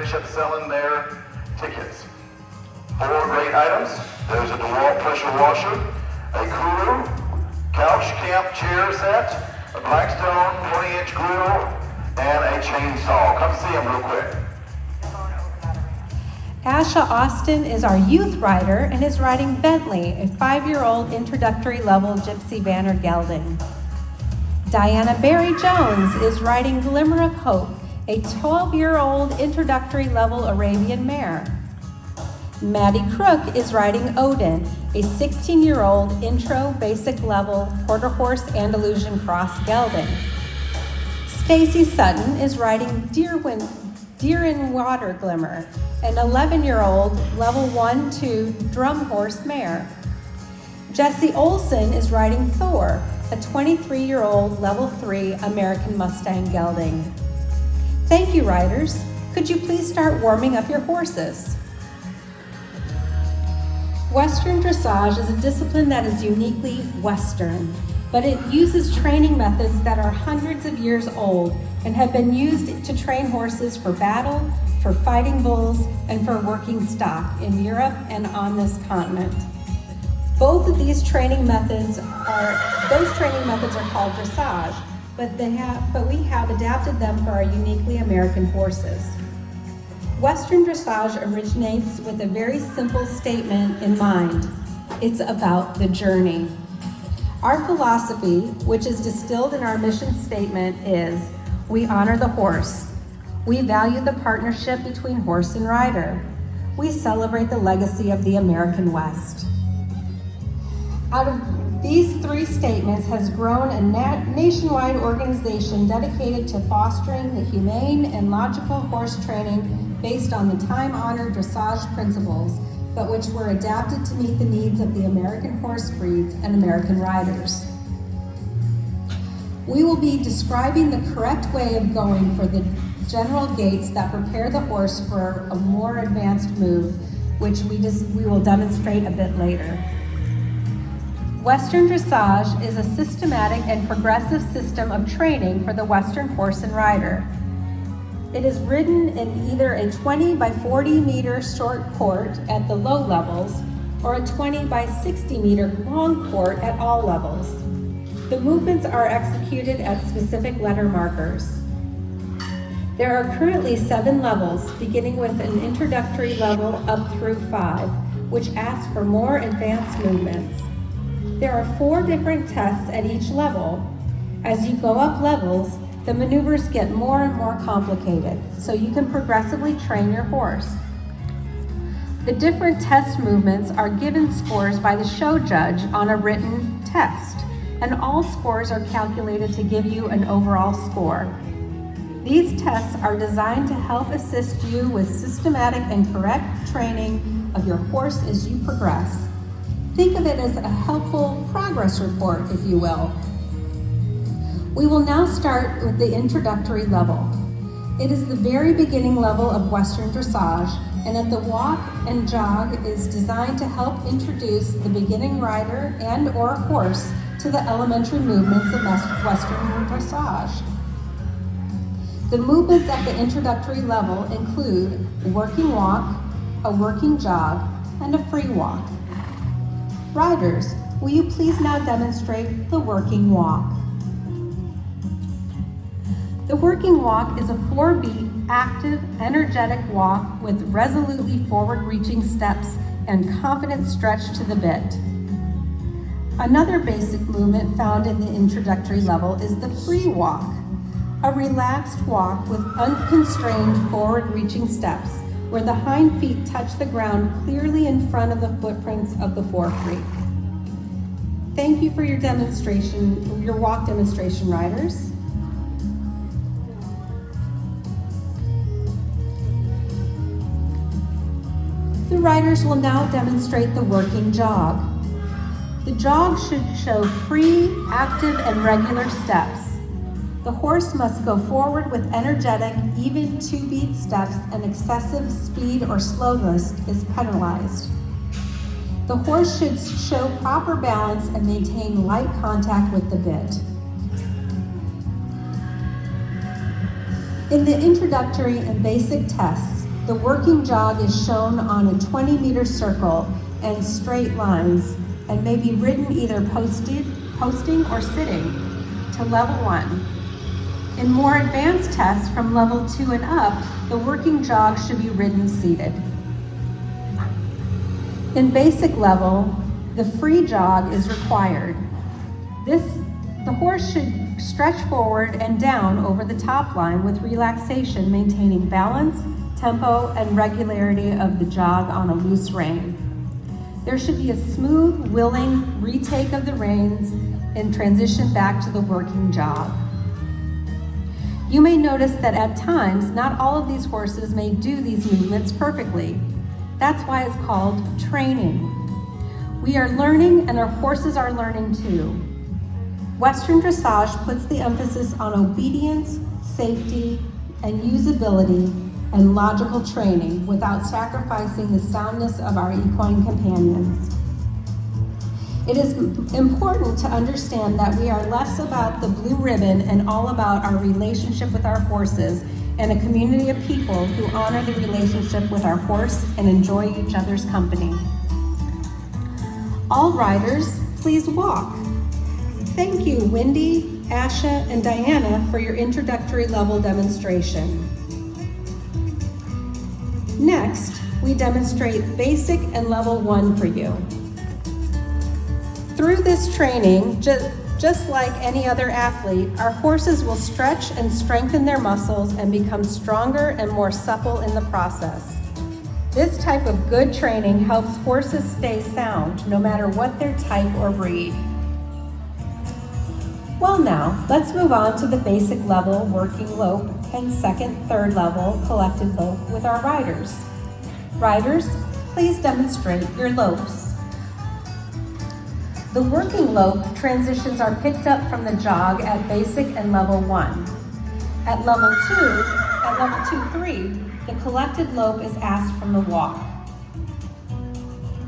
dealership selling their tickets. 4 great items. There's a DeWalt pressure washer, a cooler, couch camp chair set, a Blackstone 20-inch grill, and a chainsaw. Come see them real quick. Asha Austin is our youth rider and is riding Bentley, a 5-year-old introductory level gypsy banner gelding. Diana Barry Jones is riding Glimmer of Hope, a 12-year-old introductory level Arabian mare. Maddie Crook is riding Odin, a 16-year-old intro basic level quarter horse Andalusian cross gelding. Stacy Sutton is riding Deer in Water Glimmer, an 11-year-old level 1-2 drum horse mare. Jesse Olson is riding Thor, a 23-year-old level 3 American Mustang gelding. Thank you, riders. Could you please start warming up your horses? Western dressage is a discipline that is uniquely Western, but it uses training methods that are hundreds of years old and have been used to train horses for battle, for fighting bulls, and for working stock in Europe and on this continent. Both of these training methods are called dressage, but we have adapted them for our uniquely American horses. Western dressage originates with a very simple statement in mind. It's about the journey. Our philosophy, which is distilled in our mission statement, is we honor the horse. We value the partnership between horse and rider. We celebrate the legacy of the American West. Out of these 3 statements has grown a nationwide organization dedicated to fostering the humane and logical horse training based on the time-honored dressage principles, but which were adapted to meet the needs of the American horse breeds and American riders. We will be describing the correct way of going for the general gaits that prepare the horse for a more advanced move, which we will demonstrate a bit later. Western dressage is a systematic and progressive system of training for the Western horse and rider. It is ridden in either a 20 by 40 meter short court at the low levels or a 20 by 60 meter long court at all levels. The movements are executed at specific letter markers. There are currently 7 levels, beginning with an introductory level up through 5, which asks for more advanced movements. There are 4 different tests at each level. As you go up levels, the maneuvers get more and more complicated, so you can progressively train your horse. The different test movements are given scores by the show judge on a written test, and all scores are calculated to give you an overall score. These tests are designed to help assist you with systematic and correct training of your horse as you progress. Think of it as a helpful progress report, if you will. We will now start with the introductory level. It is the very beginning level of Western dressage, and at the walk and jog is designed to help introduce the beginning rider and or horse to the elementary movements of Western dressage. The movements at the introductory level include a working walk, a working jog, and a free walk. Riders, will you please now demonstrate the working walk? The working walk is a 4-beat, active, energetic walk with resolutely forward-reaching steps and confident stretch to the bit. Another basic movement found in the introductory level is the free walk, a relaxed walk with unconstrained forward-reaching steps where the hind feet touch the ground clearly in front of the footprints of the forefeet. Thank you for your demonstration, your walk demonstration, riders. The riders will now demonstrate the working jog. The jog should show free, active, and regular steps. The horse must go forward with energetic, even 2-beat steps, and excessive speed or slowness is penalized. The horse should show proper balance and maintain light contact with the bit. In the introductory and basic tests, The working jog is shown on a 20-meter circle and straight lines and may be ridden either posting or sitting to level 1. In more advanced tests from level 2 and up, the working jog should be ridden seated. In basic level, the free jog is required. The horse should stretch forward and down over the top line with relaxation, maintaining balance, tempo, and regularity of the jog on a loose rein. There should be a smooth, willing retake of the reins and transition back to the working jog. You may notice that at times, not all of these horses may do these movements perfectly. That's why it's called training. We are learning and our horses are learning too. Western dressage puts the emphasis on obedience, safety, and usability and logical training without sacrificing the soundness of our equine companions. It is important to understand that we are less about the blue ribbon and all about our relationship with our horses and a community of people who honor the relationship with our horse and enjoy each other's company. All riders, please walk. Thank you, Wendy, Asha, and Diana for your introductory level demonstration. Next, we demonstrate basic and level 1 for you. Through this training, just like any other athlete, our horses will stretch and strengthen their muscles and become stronger and more supple in the process. This type of good training helps horses stay sound, no matter what their type or breed. Well now, let's move on to the basic level working lope and second, third level collected lope with our riders. Riders, please demonstrate your lopes. The working lope transitions are picked up from the jog at basic and level 1. At level 2-3, the collected lope is asked from the walk.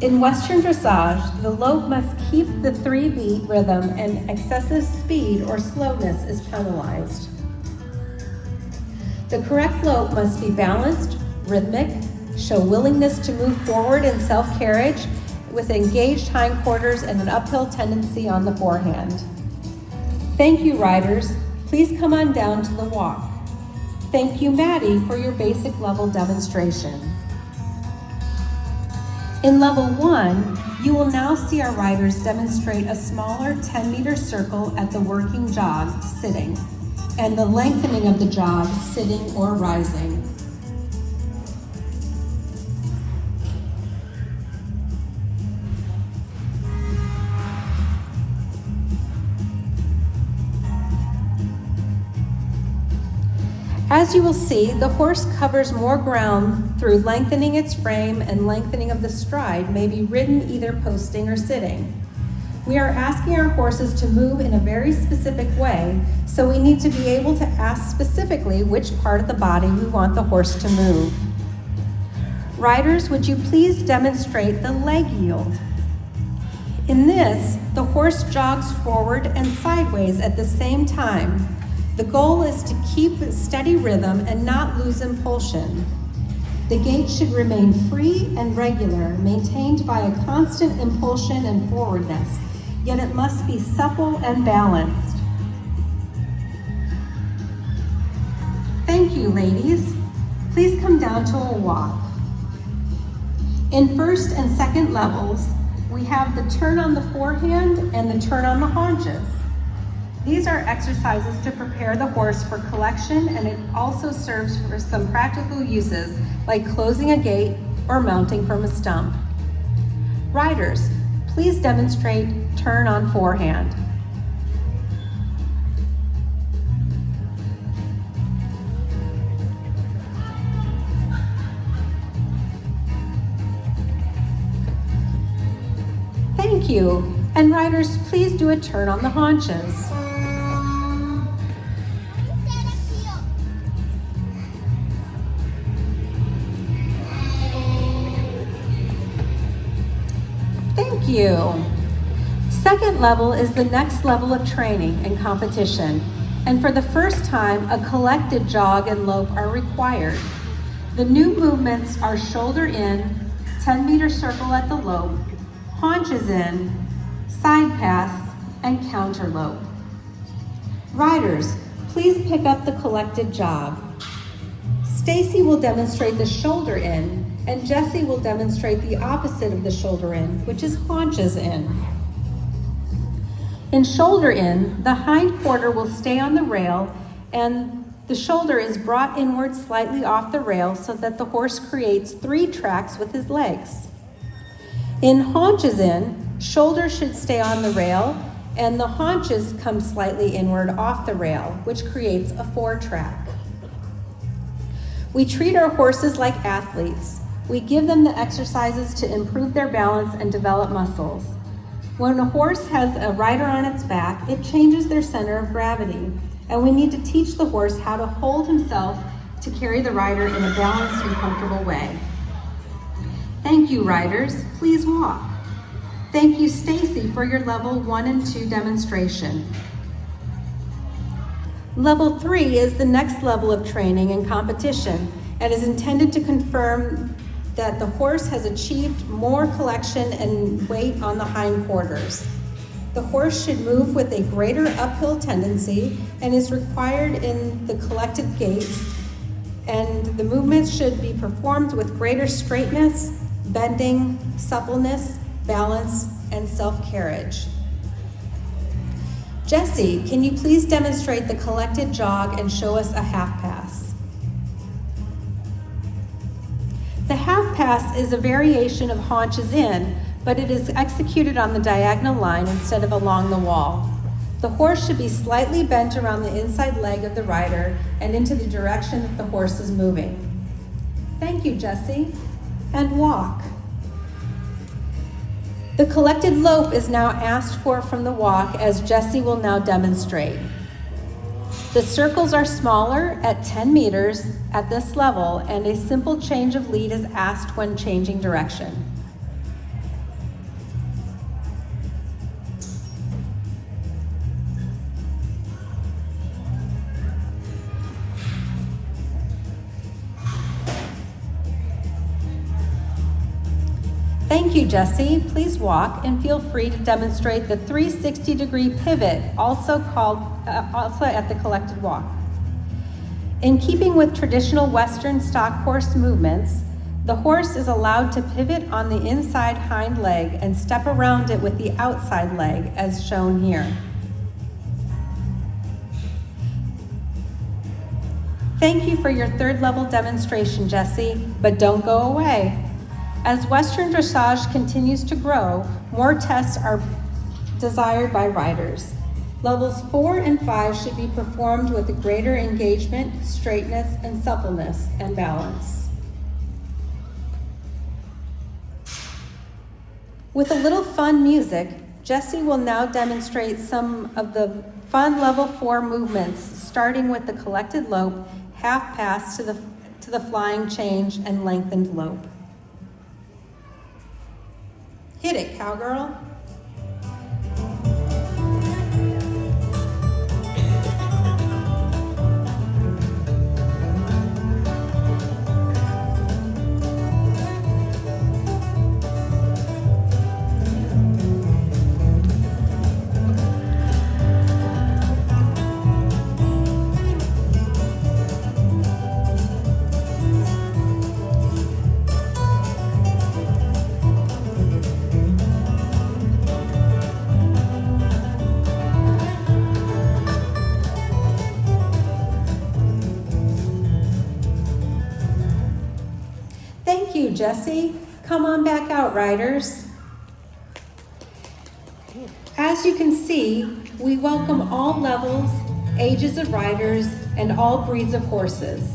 In Western dressage, the lope must keep the 3-beat rhythm and excessive speed or slowness is penalized. The correct lope must be balanced, rhythmic, show willingness to move forward in self-carriage with engaged hindquarters and an uphill tendency on the forehand. Thank you, riders. Please come on down to the walk. Thank you, Maddie, for your basic level demonstration. In level 1, you will now see our riders demonstrate a smaller 10-meter circle at the working jog, sitting, and the lengthening of the jog, sitting or rising. As you will see, the horse covers more ground through lengthening its frame, and lengthening of the stride may be ridden either posting or sitting. We are asking our horses to move in a very specific way, so we need to be able to ask specifically which part of the body we want the horse to move. Riders, would you please demonstrate the leg yield? In this, the horse jogs forward and sideways at the same time. The goal is to keep a steady rhythm and not lose impulsion. The gait should remain free and regular, maintained by a constant impulsion and forwardness, yet it must be supple and balanced. Thank you, ladies. Please come down to a walk. In first and second levels, we have the turn on the forehand and the turn on the haunches. These are exercises to prepare the horse for collection, and it also serves for some practical uses like closing a gate or mounting from a stump. Riders, please demonstrate turn on forehand. Thank you. And riders, please do a turn on the haunches. Thank you. Second level is the next level of training and competition. And for the first time, a collected jog and lope are required. The new movements are shoulder in, 10-meter circle at the lope, haunches in, side pass, and counter lope. Riders, please pick up the collected jog. Stacy will demonstrate the shoulder in, and Jessie will demonstrate the opposite of the shoulder in, which is haunches in. In shoulder in, the hind quarter will stay on the rail and the shoulder is brought inward slightly off the rail so that the horse creates 3 tracks with his legs. In haunches in, shoulder should stay on the rail and the haunches come slightly inward off the rail, which creates a 4-track. We treat our horses like athletes. We give them the exercises to improve their balance and develop muscles. When a horse has a rider on its back, it changes their center of gravity, and we need to teach the horse how to hold himself to carry the rider in a balanced and comfortable way. Thank you, riders. Please walk. Thank you, Stacy, for your level 1 and 2 demonstration. Level 3 is the next level of training and competition and is intended to confirm that the horse has achieved more collection and weight on the hindquarters. The horse should move with a greater uphill tendency and is required in the collected gaits, and the movements should be performed with greater straightness, bending, suppleness, balance, and self-carriage. Jessie, can you please demonstrate the collected jog and show us a half pass? The half pass is a variation of haunches in, but it is executed on the diagonal line instead of along the wall. The horse should be slightly bent around the inside leg of the rider and into the direction that the horse is moving. Thank you, Jessie. And walk. The collected lope is now asked for from the walk, as Jessie will now demonstrate. The circles are smaller at 10 meters at this level, and a simple change of lead is asked when changing direction. Thank you, Jessie. Please walk and feel free to demonstrate the 360-degree pivot, also at the collected walk. In keeping with traditional Western stock horse movements, the horse is allowed to pivot on the inside hind leg and step around it with the outside leg, as shown here. Thank you for your 3rd level demonstration, Jessie, but don't go away. As Western dressage continues to grow, more tests are desired by riders. Levels 4 and 5 should be performed with a greater engagement, straightness, and suppleness, and balance. With a little fun music, Jessie will now demonstrate some of the fun level 4 movements, starting with the collected lope, half pass to the flying change, and lengthened lope. Hit it, cowgirl. Thank you, Jessie. Come on back out, riders. As you can see, we welcome all levels, ages of riders, and all breeds of horses.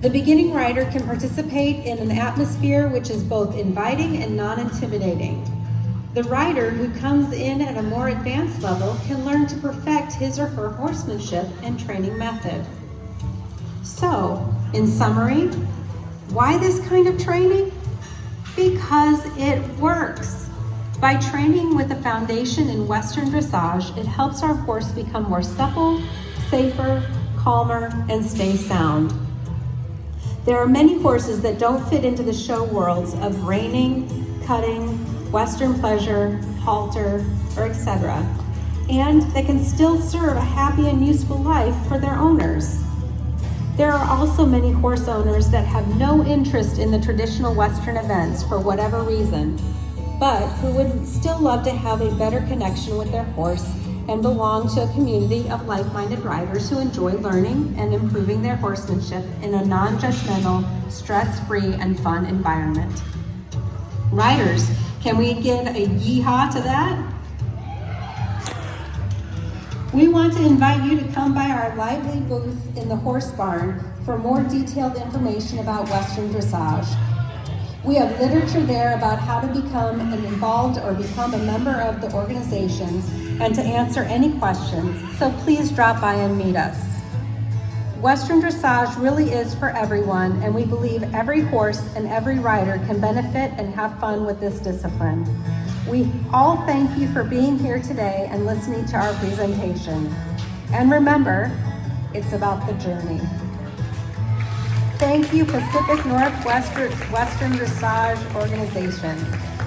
The beginning rider can participate in an atmosphere which is both inviting and non-intimidating. The rider who comes in at a more advanced level can learn to perfect his or her horsemanship and training method. So, in summary, why this kind of training? Because it works. By training with a foundation in Western dressage, it helps our horse become more supple, safer, calmer, and stay sound. There are many horses that don't fit into the show worlds of reining, cutting, Western pleasure, halter, or etc., and they can still serve a happy and useful life for their owners. There are also many horse owners that have no interest in the traditional Western events for whatever reason, but who would still love to have a better connection with their horse and belong to a community of like-minded riders who enjoy learning and improving their horsemanship in a non-judgmental, stress-free, and fun environment. Riders, can we give a yeehaw to that? We want to invite you to come by our lively booth in the horse barn for more detailed information about Western dressage. We have literature there about how to become involved or become a member of the organizations and to answer any questions, so please drop by and meet us. Western dressage really is for everyone, and we believe every horse and every rider can benefit and have fun with this discipline. We all thank you for being here today and listening to our presentation. And remember, it's about the journey. Thank you, Pacific Northwest Western Dressage Organization.